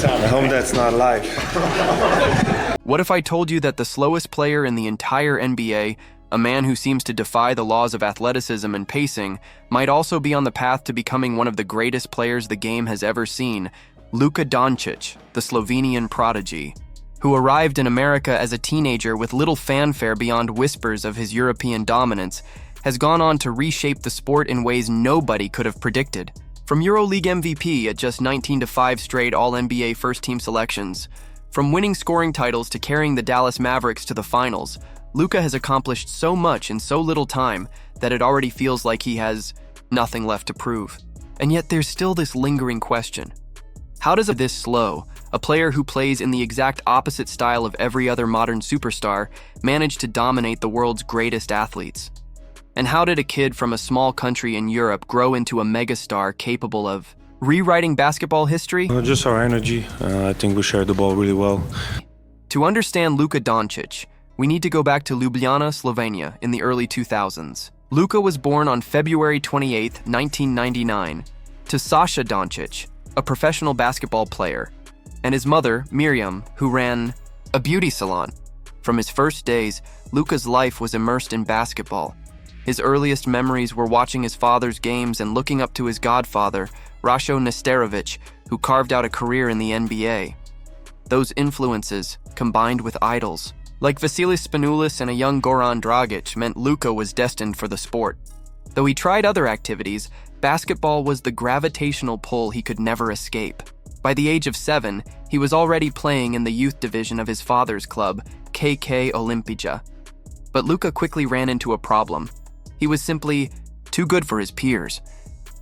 I hope that's not live. What if I told you that the slowest player in the entire NBA, a man who seems to defy the laws of athleticism and pacing, might also be on the path to becoming one of the greatest players the game has ever seen, Luka Dončić, the Slovenian prodigy, who arrived in America as a teenager with little fanfare beyond whispers of his European dominance, has gone on to reshape the sport in ways nobody could have predicted. From EuroLeague MVP at just 19-5 straight All-NBA first-team selections, from winning scoring titles to carrying the Dallas Mavericks to the finals, Luka has accomplished so much in so little time that it already feels like he has nothing left to prove. And yet there's still this lingering question. How does this slow, a player who plays in the exact opposite style of every other modern superstar, manage to dominate the world's greatest athletes? And how did a kid from a small country in Europe grow into a megastar capable of rewriting basketball history? Just our energy. I think we share the ball really well. To understand Luka Dončić, we need to go back to Ljubljana, Slovenia in the early 2000s. Luka was born on February 28, 1999, to Sasha Dončić, a professional basketball player, and his mother, Miriam, who ran a beauty salon. From his first days, Luka's life was immersed in basketball. His earliest memories were watching his father's games and looking up to his godfather, Rasho Nesterovic, who carved out a career in the NBA. Those influences, combined with idols, like Vasilis Spanoulis and a young Goran Dragic, meant Luka was destined for the sport. Though he tried other activities, basketball was the gravitational pull he could never escape. By the age of 7, he was already playing in the youth division of his father's club, KK Olimpija. But Luka quickly ran into a problem. He was simply too good for his peers.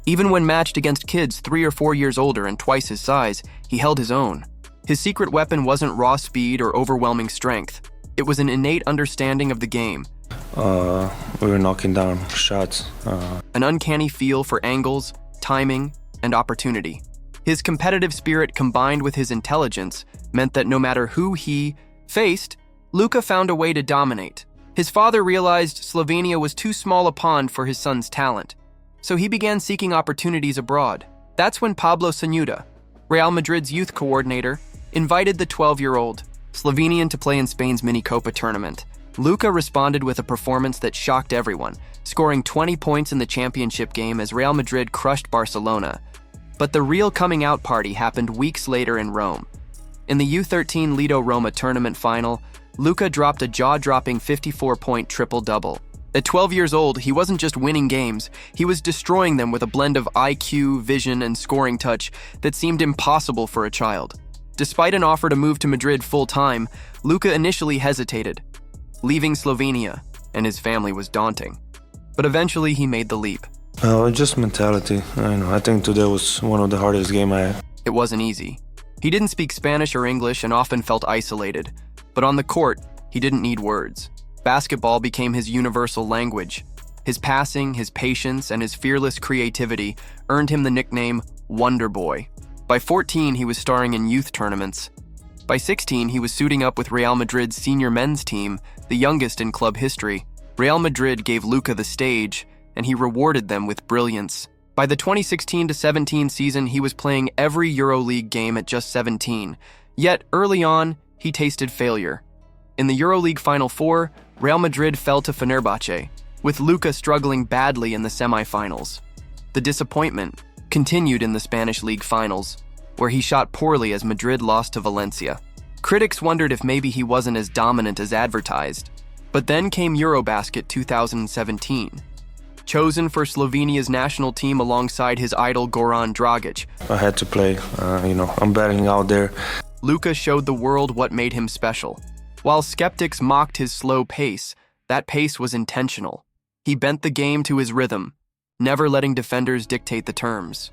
Even when matched against kids 3 or 4 years older and twice his size, he held his own. His secret weapon wasn't raw speed or overwhelming strength. It was an innate understanding of the game. We were knocking down shots. An uncanny feel for angles, timing, and opportunity. His competitive spirit combined with his intelligence meant that no matter who he faced, Luka found a way to dominate. His father realized Slovenia was too small a pond for his son's talent, so he began seeking opportunities abroad. That's when Pablo Sanuda, Real Madrid's youth coordinator, invited the 12-year-old Slovenian to play in Spain's Minicopa tournament. Luka responded with a performance that shocked everyone, scoring 20 points in the championship game as Real Madrid crushed Barcelona. But the real coming-out party happened weeks later in Rome. In the U13 Lido Roma tournament final, Luka dropped a jaw-dropping 54-point triple-double. At 12 years old, he wasn't just winning games, he was destroying them with a blend of IQ, vision, and scoring touch that seemed impossible for a child. Despite an offer to move to Madrid full-time, Luka initially hesitated. Leaving Slovenia and his family was daunting. But eventually he made the leap. Just mentality. I think today was one of the hardest games I had. It wasn't easy. He didn't speak Spanish or English and often felt isolated. But on the court, he didn't need words. Basketball became his universal language. His passing, his patience, and his fearless creativity earned him the nickname Wonder Boy. By 14, he was starring in youth tournaments. By 16, he was suiting up with Real Madrid's senior men's team, the youngest in club history. Real Madrid gave Luka the stage, and he rewarded them with brilliance. By the 2016-17 season, he was playing every EuroLeague game at just 17. Yet, early on, he tasted failure. In the EuroLeague Final Four, Real Madrid fell to Fenerbahce, with Luka struggling badly in the semifinals. The disappointment continued in the Spanish League finals, where he shot poorly as Madrid lost to Valencia. Critics wondered if maybe he wasn't as dominant as advertised. But then came Eurobasket 2017. Chosen for Slovenia's national team alongside his idol Goran Dragic. I had to play. I'm battling out there. Luka showed the world what made him special. While skeptics mocked his slow pace, that pace was intentional. He bent the game to his rhythm, never letting defenders dictate the terms.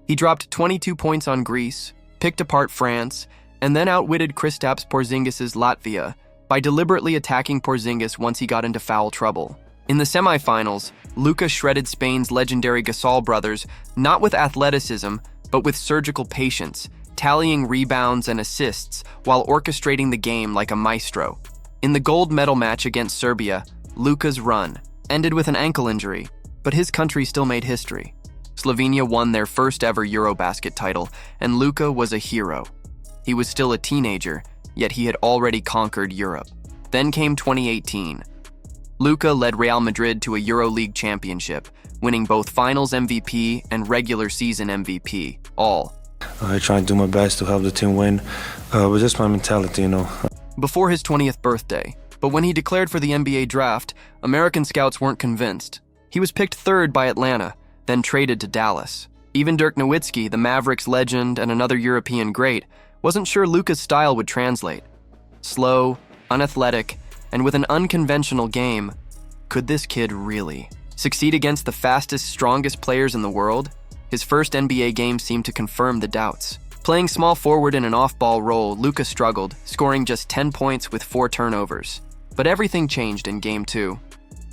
He dropped 22 points on Greece, picked apart France, and then outwitted Kristaps Porzingis' Latvia by deliberately attacking Porzingis once he got into foul trouble. In the semifinals, Luka shredded Spain's legendary Gasol brothers, not with athleticism, but with surgical patience, tallying rebounds and assists while orchestrating the game like a maestro. In the gold medal match against Serbia, Luka's run ended with an ankle injury, but his country still made history. Slovenia won their first ever EuroBasket title, and Luka was a hero. He was still a teenager, yet he had already conquered Europe. Then came 2018. Luka led Real Madrid to a EuroLeague championship, winning both Finals MVP and regular season MVP, all. I try to do my best to help the team win, but just my mentality, Before his 20th birthday, but when he declared for the NBA draft, American scouts weren't convinced. He was picked third by Atlanta, then traded to Dallas. Even Dirk Nowitzki, the Mavericks legend and another European great, wasn't sure Luka's style would translate. Slow, unathletic, and with an unconventional game, could this kid really succeed against the fastest, strongest players in the world? His first NBA game seemed to confirm the doubts. Playing small forward in an off-ball role, Luka struggled, scoring just 10 points with 4 turnovers. But everything changed in Game 2.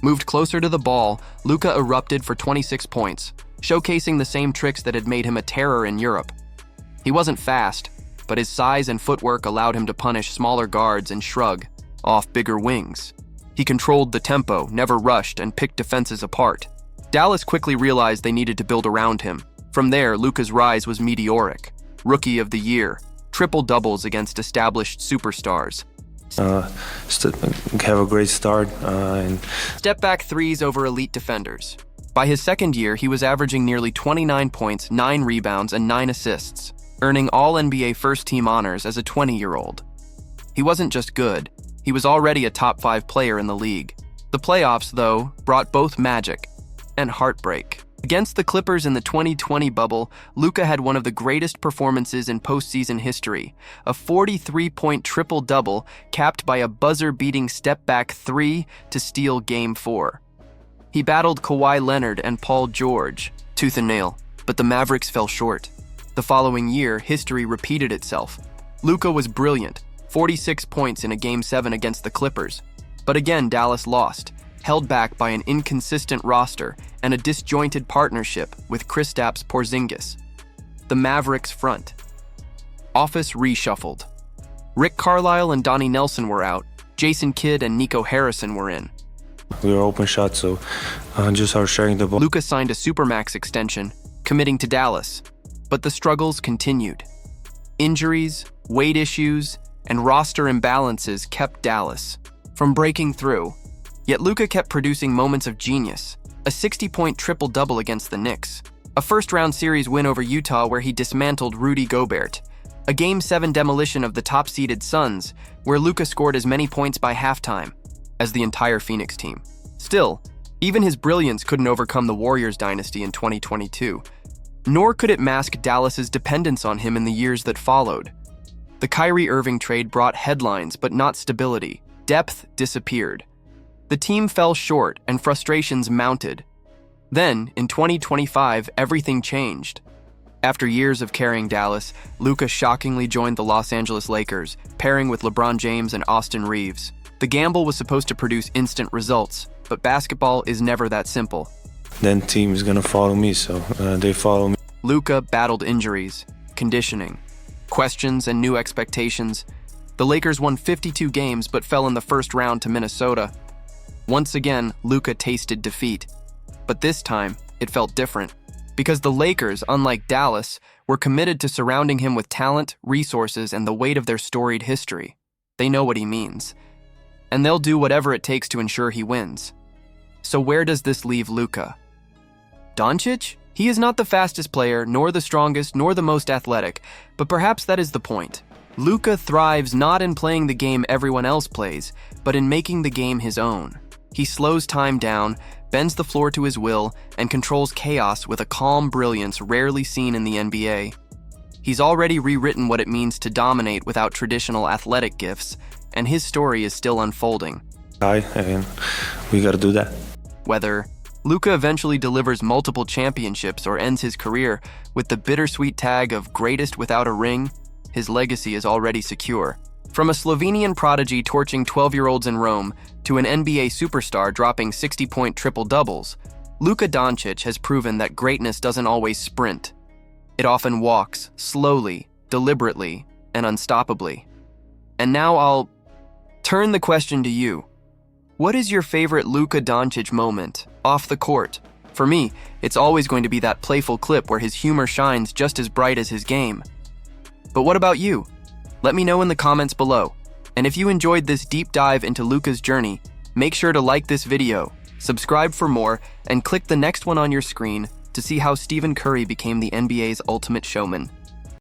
Moved closer to the ball, Luka erupted for 26 points, showcasing the same tricks that had made him a terror in Europe. He wasn't fast, but his size and footwork allowed him to punish smaller guards and shrug off bigger wings. He controlled the tempo, never rushed, and picked defenses apart. Dallas quickly realized they needed to build around him. From there, Luka's rise was meteoric. Rookie of the Year, triple-doubles against established superstars. Have a great start. And Step-back threes over elite defenders. By his second year, he was averaging nearly 29 points, 9 rebounds, and 9 assists, earning All-NBA first-team honors as a 20-year-old. He wasn't just good, he was already a top-5 player in the league. The playoffs, though, brought both magic and heartbreak. Against the Clippers in the 2020 bubble, Luka had one of the greatest performances in postseason history, a 43-point triple-double capped by a buzzer-beating step-back 3 to steal Game 4. He battled Kawhi Leonard and Paul George, tooth and nail, but the Mavericks fell short. The following year, history repeated itself. Luka was brilliant, 46 points in a Game 7 against the Clippers. But again, Dallas lost, held back by an inconsistent roster and a disjointed partnership with Kristaps Porzingis. The Mavericks front. Office reshuffled. Rick Carlisle and Donnie Nelson were out. Jason Kidd and Nico Harrison were in. we were open shot, so just our sharing the ball. Luka signed a Supermax extension, committing to Dallas. But the struggles continued. Injuries, weight issues, and roster imbalances kept Dallas from breaking through. Yet Luka kept producing moments of genius. A 60-point triple-double against the Knicks. A first-round series win over Utah where he dismantled Rudy Gobert. A Game 7 demolition of the top-seeded Suns, where Luka scored as many points by halftime as the entire Phoenix team. Still, even his brilliance couldn't overcome the Warriors dynasty in 2022. Nor could it mask Dallas's dependence on him in the years that followed. The Kyrie Irving trade brought headlines but not stability. Depth disappeared. The team fell short and frustrations mounted. Then, in 2025, everything changed. After years of carrying Dallas, Luka shockingly joined the Los Angeles Lakers, pairing with LeBron James and Austin Reeves. The gamble was supposed to produce instant results, but basketball is never that simple. Then team is gonna follow me, so they follow me. Luka battled injuries, conditioning, questions, and new expectations. The Lakers won 52 games but fell in the first round to Minnesota. Once again, Luka tasted defeat. But this time, it felt different. Because the Lakers, unlike Dallas, were committed to surrounding him with talent, resources, and the weight of their storied history. They know what he means. And they'll do whatever it takes to ensure he wins. So where does this leave Luka? Dončić? He is not the fastest player, nor the strongest, nor the most athletic, but perhaps that is the point. Luka thrives not in playing the game everyone else plays, but in making the game his own. He slows time down, bends the floor to his will, and controls chaos with a calm brilliance rarely seen in the NBA. He's already rewritten what it means to dominate without traditional athletic gifts, and his story is still unfolding. And we gotta do that. Whether Luka eventually delivers multiple championships or ends his career with the bittersweet tag of greatest without a ring, his legacy is already secure. From a Slovenian prodigy torching 12-year-olds in Rome to an NBA superstar dropping 60-point triple-doubles, Luka Dončić has proven that greatness doesn't always sprint. It often walks, slowly, deliberately, and unstoppably. And now I'll turn the question to you. What is your favorite Luka Dončić moment off the court? For me, it's always going to be that playful clip where his humor shines just as bright as his game. But what about you? Let me know in the comments below. And if you enjoyed this deep dive into Luka's journey, make sure to like this video, subscribe for more, and click the next one on your screen to see how Stephen Curry became the NBA's ultimate showman.